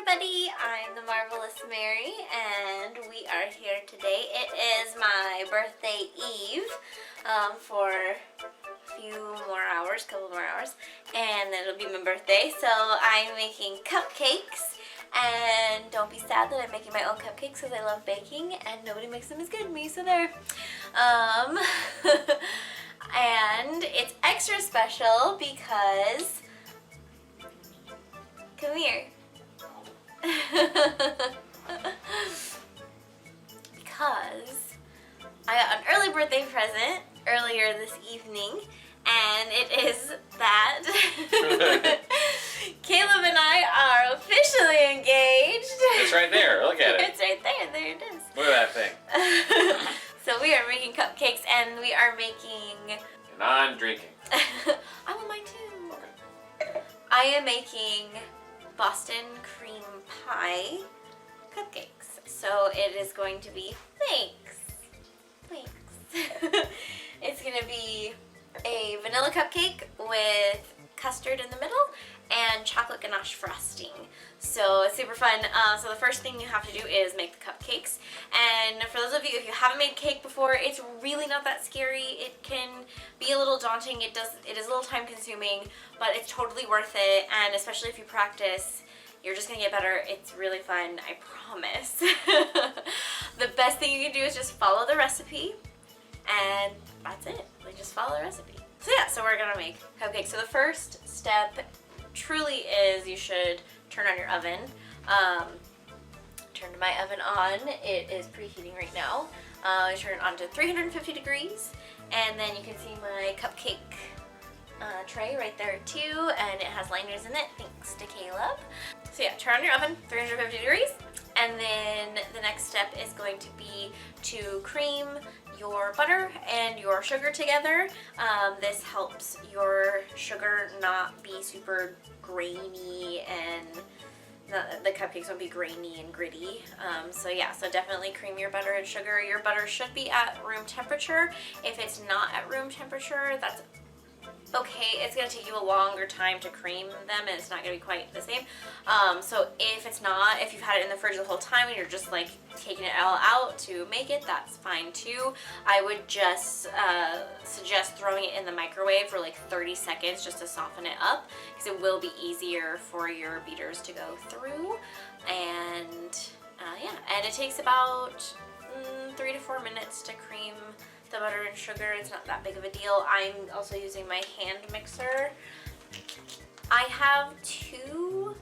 everybody, I'm the Marvelous Mary and we are here today. It is my birthday eve for a few more hours, couple more hours, and then it'll be my birthday. So I'm making cupcakes, and don't be sad that I'm making my own cupcakes because I love baking and nobody makes them as good as me, so there. And it's extra special because, come here. Because I got an early birthday present earlier this evening, and it is that Caleb and I are officially engaged. It's right there, look at it. It's right there, there it is. Look at that thing. So we are making cupcakes, and we are making... And I'm drinking. I want mine too. Okay. I am making Boston cream pie cupcakes. So it is going to be, thanks. It's going to be a vanilla cupcake with custard in the middle and chocolate ganache frosting. So it's super fun. So the first thing you have to do is make the cupcakes. And for those of you, if you haven't made cake before, it's really not that scary. It can be a little daunting. It is a little time consuming, but it's totally worth it. And especially if you practice, you're just gonna get better. It's really fun, I promise. The best thing you can do is just follow the recipe, and that's it. Like, just follow the recipe. So yeah, so we're gonna make cupcakes. So the first step truly is you should turn on your oven. Turn my oven on. It is preheating right now. I turn it on to 350 degrees, and then you can see my cupcake tray right there too, and it has liners in it thanks to Caleb. So yeah, turn on your oven 350 degrees, and then the next step is going to be to cream your butter and your sugar together. This helps your sugar not be super grainy, and the cupcakes won't be grainy and gritty. So yeah, so definitely cream your butter and sugar. Your butter should be at room temperature. If it's not at room temperature, that's okay. It's gonna take you a longer time to cream them, and it's not gonna be quite the same. So if it's not, if you've had it in the fridge the whole time and you're just like taking it all out to make it, that's fine too. I would just suggest throwing it in the microwave for like 30 seconds just to soften it up, because it will be easier for your beaters to go through. And yeah, and it takes about 3 to 4 minutes to cream the butter and sugar. It's not that big of a deal. I'm also using my hand mixer. I have 2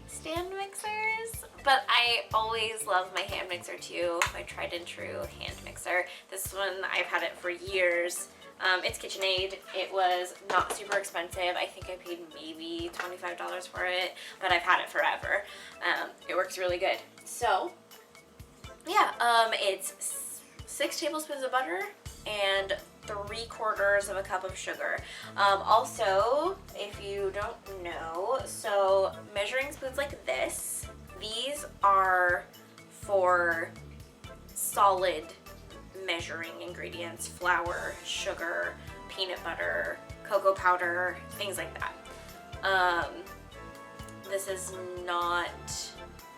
stand mixers, but I always love my hand mixer too, my tried and true hand mixer. This one, I've had it for years. It's KitchenAid. It was not super expensive. I think I paid maybe $25 for it, but I've had it forever. It works really good. So yeah, it's 6 tablespoons of butter and 3/4 of a cup of sugar. Also, if you don't know, so measuring spoons like this, these are for solid measuring ingredients: flour, sugar, peanut butter, cocoa powder, things like that. This is not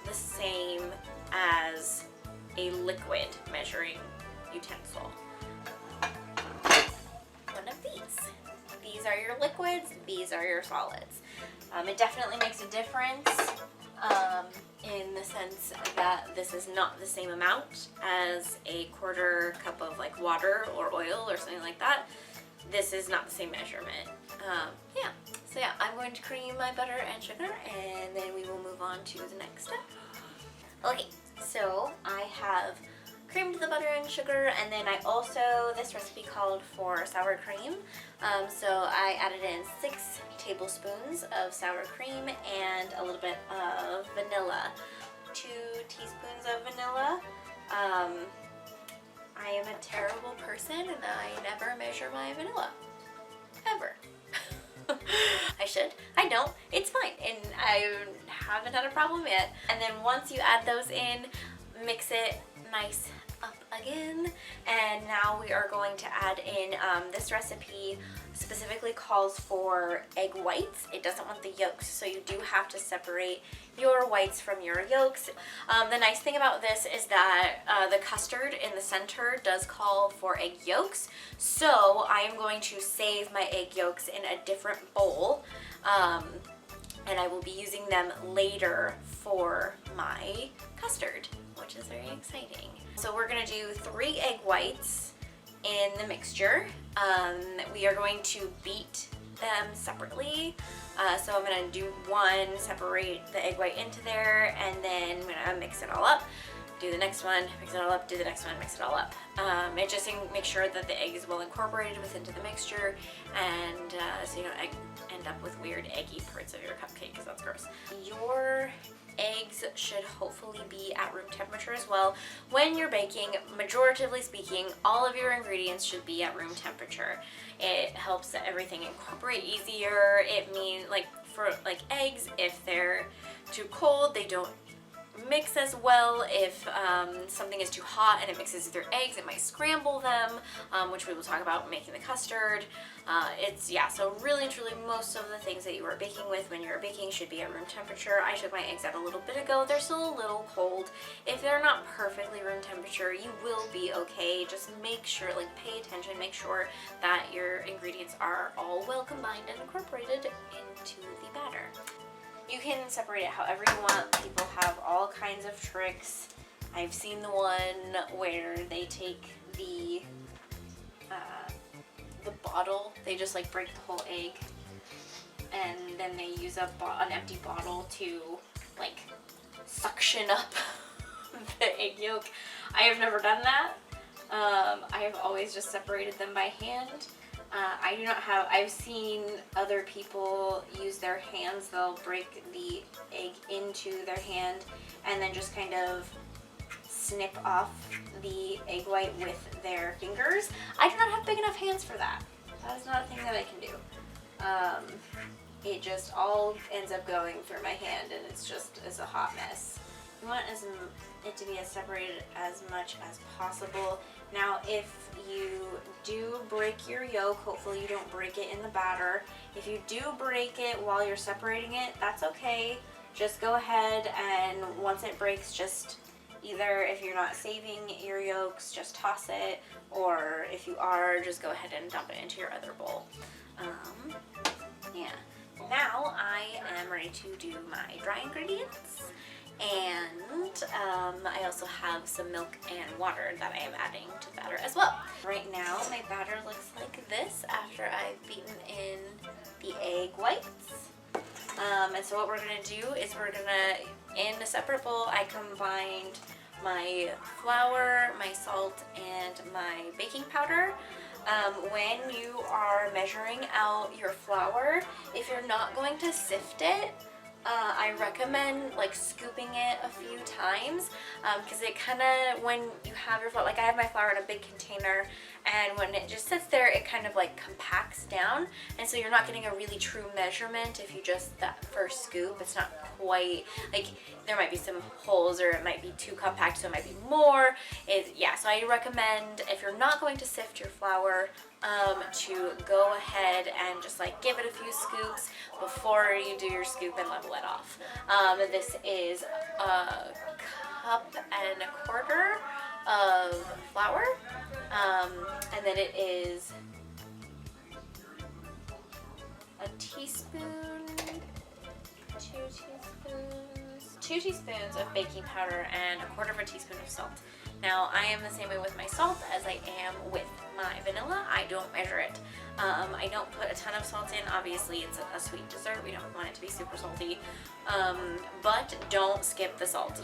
the same as a liquid measuring utensil. One of these. These are your liquids, these are your solids. It definitely makes a difference in the sense that this is not the same amount as a 1/4 cup of like water or oil or something like that. This is not the same measurement. Yeah, so yeah, I'm going to cream my butter and sugar, and then we will move on to the next step. Okay, so I have creamed the butter and sugar, and then I also, this recipe called for sour cream, so I added in 6 tablespoons of sour cream and a little bit of vanilla. 2 teaspoons of vanilla. I am a terrible person and I never measure my vanilla. Ever. I should. I don't. It's fine, and I haven't had a problem yet. And then once you add those in, mix it nice up again, and now we are going to add in this recipe specifically calls for egg whites. It doesn't want the yolks, so you do have to separate your whites from your yolks. The nice thing about this is that the custard in the center does call for egg yolks, so I am going to save my egg yolks in a different bowl, and I will be using them later for my custard, which is very exciting. So we're gonna do 3 egg whites in the mixture. We are going to beat them separately. So I'm gonna do 1, separate the egg white into there, and then I'm gonna mix it all up. Do the next one, mix it all up, do the next one, mix it all up. It just make sure that the egg is well incorporated into the mixture, and so you don't end up with weird eggy parts of your cupcake, because that's gross. Your eggs should hopefully be at room temperature as well. When you're baking, majoritively speaking, all of your ingredients should be at room temperature. It helps everything incorporate easier. It means, like, for like eggs, if they're too cold, they don't mix as well. If something is too hot and it mixes with your eggs, it might scramble them, which we will talk about making the custard. So really and truly most of the things that you are baking with when you're baking should be at room temperature. I took my eggs out a little bit ago. They're still a little cold. If they're not perfectly room temperature, you will be okay. Just make sure, like, pay attention, make sure that your ingredients are all well combined and incorporated into the batter. You can separate it however you want. People have all kinds of tricks. I've seen the one where they take the bottle, they just like break the whole egg, and then they use an empty bottle to like suction up the egg yolk. I have never done that. I have always just separated them by hand. I do not have, I've seen other people use their hands. They'll break the egg into their hand and then just kind of snip off the egg white with their fingers. I do not have big enough hands for that. That is not a thing that I can do. It just all ends up going through my hand, and it's a hot mess. You want it to be as separated as much as possible. Now, if you do break your yolk, hopefully you don't break it in the batter. If you do break it while you're separating it, that's okay. Just go ahead, and once it breaks, just either, if you're not saving your yolks, just toss it, or if you are, just go ahead and dump it into your other bowl. Now I am ready to do my dry ingredients, and I also have some milk and water that I am adding to the batter as well. Right now my batter looks like this after I've beaten in the egg whites. And so what we're going to do is in a separate bowl, I combined my flour, my salt, and my baking powder. When you are measuring out your flour, if you're not going to sift it, I recommend like scooping it a few times, because it kind of, when you have your flour, like I have my flour in a big container, and when it just sits there, it kind of like compacts down, and so you're not getting a really true measurement if you just that first scoop. It's not quite, like, there might be some holes, or it might be too compact, so it might be more. So I recommend, if you're not going to sift your flour, to go ahead and just like give it a few scoops before you do your scoop and level it off. This is a cup and a quarter of flour, and then it is a teaspoon, 2 teaspoons of baking powder, and a quarter of a teaspoon of salt. Now, I am the same way with my salt as I am with my vanilla. I don't measure it. I don't put a ton of salt in. Obviously, it's a sweet dessert. We don't want it to be super salty. But don't skip the salt.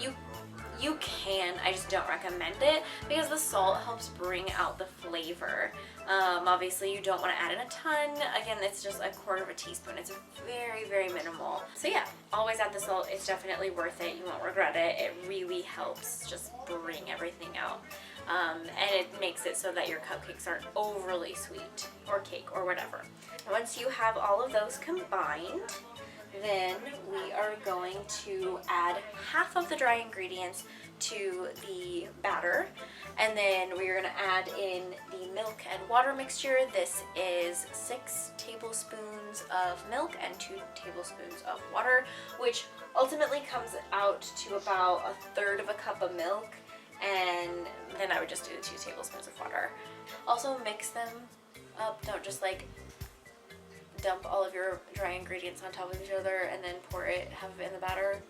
You can, I just don't recommend it, because the salt helps bring out the flavor. Obviously, you don't want to add in a ton. Again, it's just a quarter of a teaspoon. It's very, very minimal. So yeah, always add the salt. It's definitely worth it. You won't regret it. It really helps just bring everything out. And it makes it so that your cupcakes aren't overly sweet, or cake, or whatever. Once you have all of those combined, Then we are going to add half of the dry ingredients to the batter, and then we're going to add in the milk and water mixture. This is 6 tablespoons of milk and 2 tablespoons of water, which ultimately comes out to about 1/3 of a cup of milk, and then I would just do the 2 tablespoons of water. Also mix them up. Don't just like dump all of your dry ingredients on top of each other and then have it in the batter.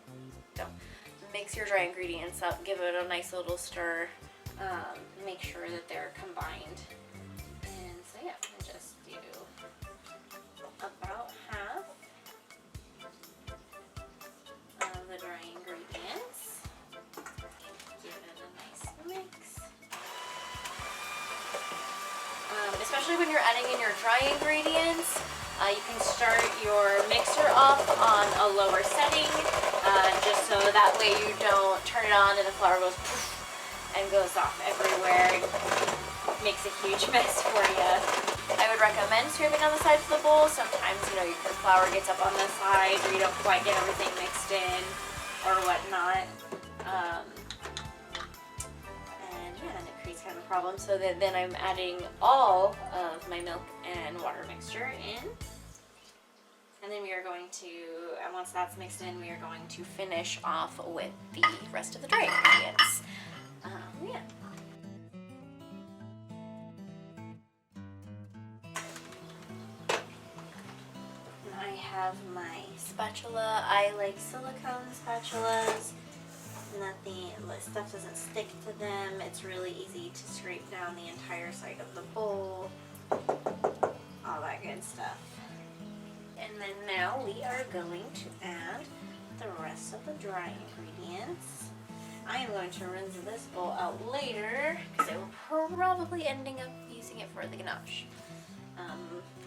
Don't. Mix your dry ingredients up, give it a nice little stir, make sure that they're combined. And so yeah, I just do about half of the dry ingredients. Give it a nice mix. Especially when you're adding in your dry ingredients, you can start your mixer off on a lower setting, just so that way you don't turn it on and the flour goes poof and goes off everywhere and makes a huge mess for you. I would recommend scraping on the sides of the bowl. Sometimes, your flour gets up on the sides or you don't quite get everything mixed in or whatnot. And yeah, and it creates kind of a problem. So then I'm adding all of my milk and water mixture in. And then we are going to, and once that's mixed in, we are going to finish off with the rest of the dry ingredients. Yeah. And I have my spatula. I like silicone spatulas. Stuff doesn't stick to them. It's really easy to scrape down the entire side of the bowl. All that good stuff. And then now we are going to add the rest of the dry ingredients. I am going to rinse this bowl out later because I will probably ending up using it for the ganache.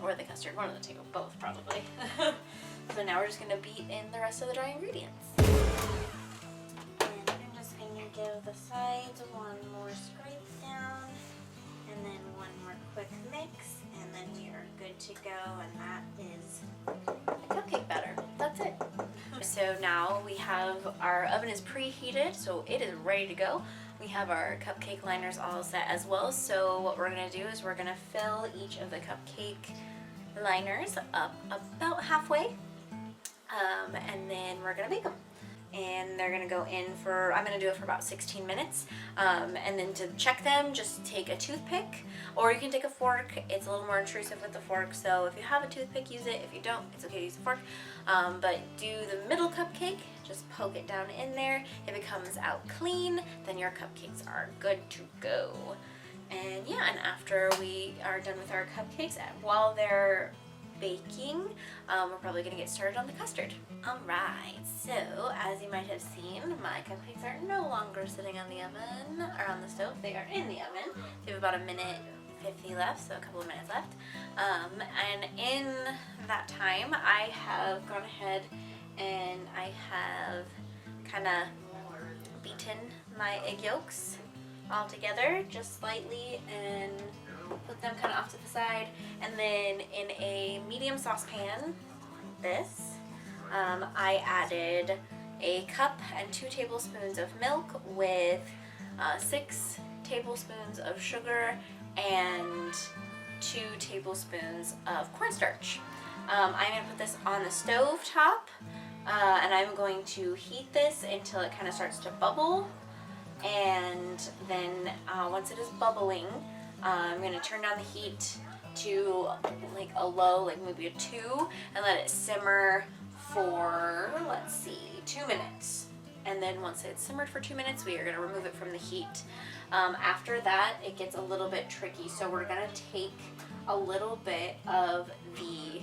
Or the custard, one of the two, both probably. So now we're just going to beat in the rest of the dry ingredients. And I'm just going to give the sides one more scrape down and then one more quick mix. And then we are good to go, and that is the cupcake batter. That's it. So now we have, our oven is preheated, so it is ready to go. We have our cupcake liners all set as well. So what we're going to do is we're going to fill each of the cupcake liners up about halfway, and then we're going to bake them. And they're gonna go in for, I'm gonna do it for about 16 minutes. And then to check them, just take a toothpick, or you can take a fork. It's a little more intrusive with the fork, so if you have a toothpick, use it. If you don't, it's okay to use a fork. But do the middle cupcake, just poke it down in there. If it comes out clean, then your cupcakes are good to go. And yeah, and after we are done with our cupcakes, while they're baking, we're probably going to get started on the custard. Alright, so as you might have seen, my cupcakes are no longer sitting on the oven or on the stove. They are in the oven. They have about 1:50 left, so a couple of minutes left. And in that time, I have gone ahead and I have kind of beaten my egg yolks all together just slightly and put them kind of off to the side. And then in a medium saucepan, I added a cup and 2 tablespoons of milk with 6 tablespoons of sugar and 2 tablespoons of cornstarch. I'm going to put this on the stove top, and I'm going to heat this until it kind of starts to bubble. And then once it is bubbling, I'm going to turn down the heat to like a low, like maybe a 2, and let it simmer for, let's see, 2 minutes. And then once it's simmered for 2 minutes, we are going to remove it from the heat. After that, it gets a little bit tricky, so we're going to take a little bit of the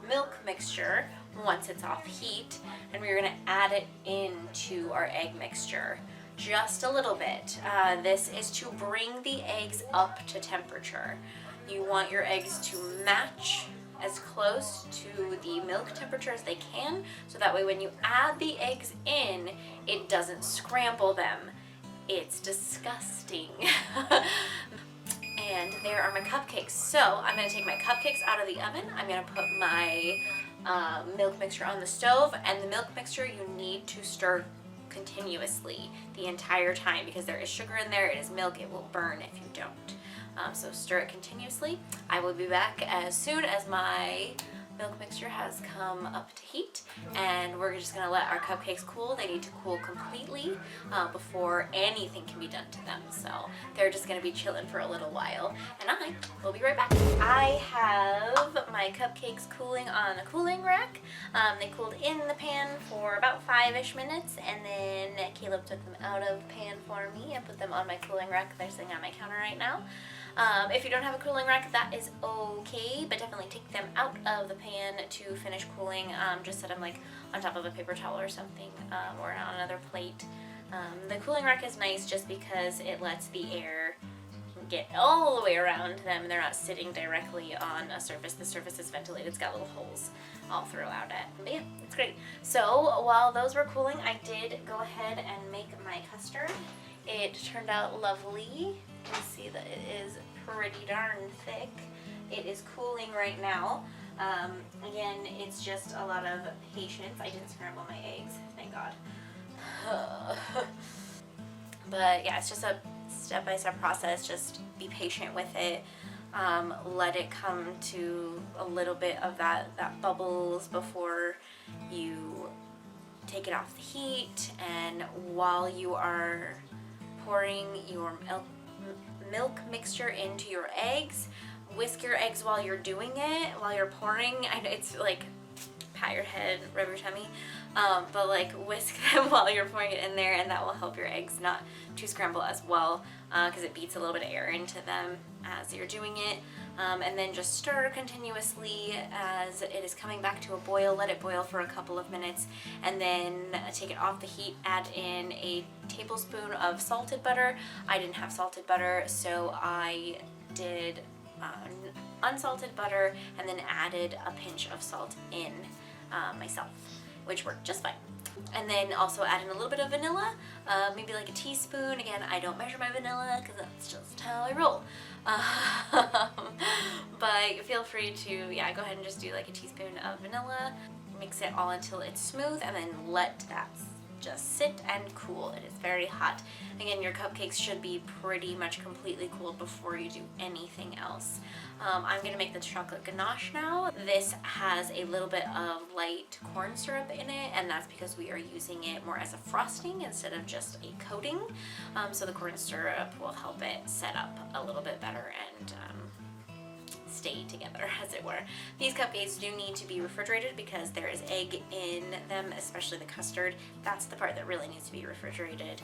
milk mixture once it's off heat, and we're going to add it into our egg mixture. Just a little bit. This is to bring the eggs up to temperature. You want your eggs to match as close to the milk temperature as they can, so that way when you add the eggs in, it doesn't scramble them. It's disgusting. And there are my cupcakes. So I'm going to take my cupcakes out of the oven. I'm going to put my milk mixture on the stove, and the milk mixture you need to stir continuously the entire time because there is sugar in there, it is milk, it will burn if you don't. So stir it continuously. I will be back as soon as my milk mixture has come up to heat, and we're just gonna let our cupcakes cool. They need to cool completely before anything can be done to them. So they're just gonna be chilling for a little while, and I will be right back. I have my cupcakes cooling on a cooling rack. They cooled in the pan for about 5-ish minutes, and then Caleb took them out of the pan for me and put them on my cooling rack. They're sitting on my counter right now. If you don't have a cooling rack, that is okay, but definitely take them out of the pan to finish cooling. Just set them like on top of a paper towel or something, or on another plate. The cooling rack is nice just because it lets the air get all the way around them. They're not sitting directly on a surface. The surface is ventilated. It's got little holes all throughout it. But yeah, it's great. So while those were cooling, I did go ahead and make my custard. It turned out lovely. You can see that it is pretty darn thick. It is cooling right now. Again, it's just a lot of patience. I didn't scramble my eggs, thank God. But yeah, it's just a step-by-step process. Just be patient with it. Let it come to a little bit of that bubbles before you take it off the heat. And while you are pouring your milk mixture into your eggs, whisk your eggs while you're doing it, while you're pouring. I know it's like pat your head, rub your tummy, but like whisk them while you're pouring it in there, and that will help your eggs not to scramble as well, because it beats a little bit of air into them as you're doing it. And then just stir continuously as it is coming back to a boil. Let it boil for a couple of minutes, and then take it off the heat. Add in a tablespoon of salted butter. I didn't have salted butter, so I did unsalted butter and then added a pinch of salt in myself, which worked just fine. And then also add in a little bit of vanilla, maybe like a teaspoon. Again, I don't measure my vanilla because that's just how I roll. But feel free to, go ahead and just do like a teaspoon of vanilla. Mix it all until it's smooth, and then let that just sit and cool. It is very hot. Again, your cupcakes should be pretty much completely cooled before you do anything else. I'm gonna make the chocolate ganache now. This has a little bit of light corn syrup in it, and that's because we are using it more as a frosting instead of just a coating. So the corn syrup will help it set up a little bit better and stay together, as it were. These cupcakes do need to be refrigerated because there is egg in them, especially the custard. That's the part that really needs to be refrigerated.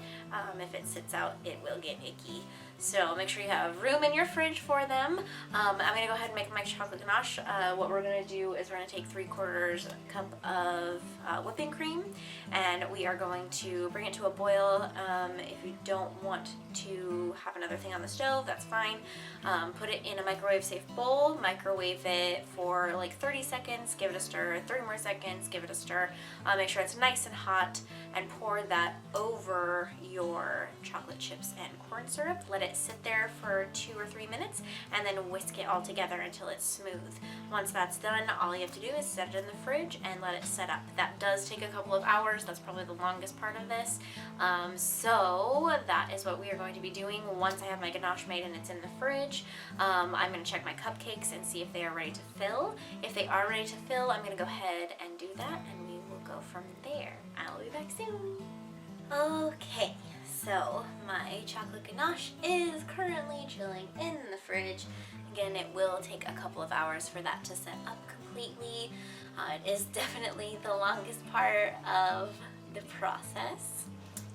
If it sits out, it will get icky. So make sure you have room in your fridge for them. I'm gonna go ahead and make my chocolate ganache. What we're gonna do is we're gonna take 3/4 cup of whipping cream, and we are going to bring it to a boil. If you don't want to have another thing on the stove, that's fine. Put it in a microwave safe bowl, microwave it for like 30 seconds, give it a stir, 30 more seconds, give it a stir. Make sure it's nice and hot, and pour that over your chocolate chips and corn syrup. Let it sit there for 2 or 3 minutes, and then whisk it all together until it's smooth. Once that's done, all you have to do is set it in the fridge and let it set up. That does take a couple of hours. That's probably the longest part of this. So that is what we are going to be doing once I have my ganache made and it's in the fridge. I'm going to check my cupcakes and see if they are ready to fill. If they are ready to fill, I'm going to go ahead and do that, and we will go from there. I'll be back soon. Okay, so my chocolate ganache is currently chilling in the fridge. Again, it will take a couple of hours for that to set up completely. It is definitely the longest part of the process.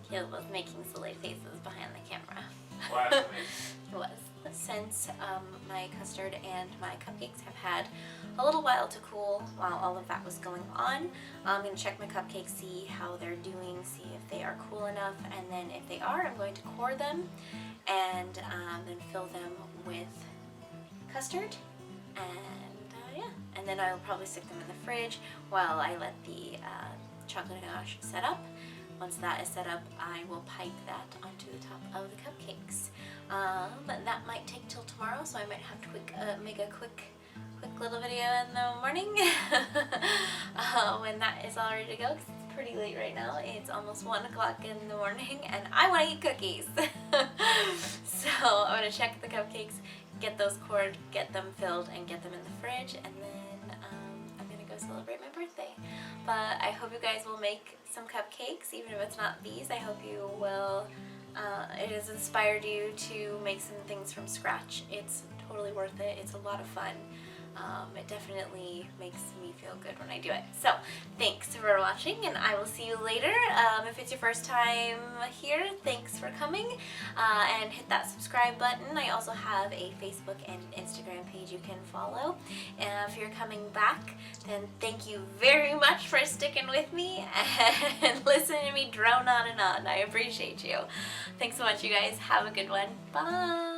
Caleb was making silly faces behind the camera. Wow. It was. Since my custard and my cupcakes have had a little while to cool while all of that was going on, I'm going to check my cupcakes, see how they're doing, see if they are cool enough, and then if they are, I'm going to core them and then fill them with custard, and and then I'll probably stick them in the fridge while I let the chocolate ganache set up. Once that is set up, I will pipe that onto the top of the cupcakes. That might take till tomorrow, so I might have to make a quick little video in the morning when that is all ready to go, 'cause it's pretty late right now. It's almost 1 o'clock in the morning and I want to eat cookies. So I'm going to check the cupcakes, get those poured, get them filled, and get them in the fridge, and then I'm going to go celebrate my birthday. But I hope you guys will make some cupcakes, even if it's not these. I hope you will. It has inspired you to make some things from scratch. It's totally worth it. It's a lot of fun. It definitely makes me feel good when I do it. So thanks for watching, and I will see you later. If it's your first time here, thanks for coming, and hit that subscribe button. I also have a Facebook and Instagram page you can follow. And if you're coming back, then thank you very much for sticking with me and listening to me drone on and on. I appreciate you. Thanks so much, you guys. Have a good one. Bye.